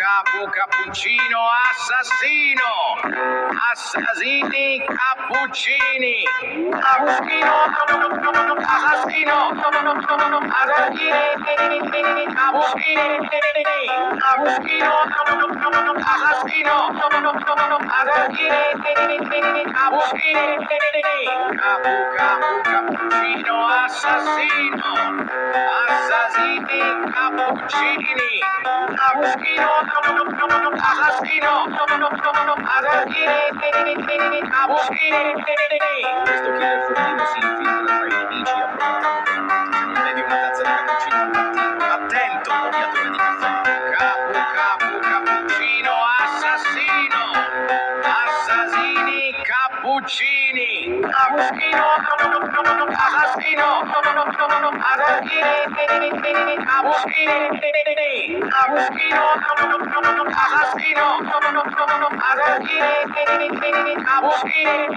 capo, cappuccino, assassino, assassini, cappuccini, cappuccino, assassino, assassini, cappuccini, cappuccino, assassino, assassini, cappuccini, capo, cappuccino, assassino, assassini, cappuccini, cappuccino, assassino, assassini, cappuccini. Questo killer furtivo si infiltra tra i nemici approfittando della notte. Se non bevi una tazza di cappuccino al mattino, attento, odiatore di caffè. Capo, cappuccino, assassino, assassini, cappuccini, cappuccino, assassino, assassini, cappuccini, cappuccino, assassino, assassini, cappuccini.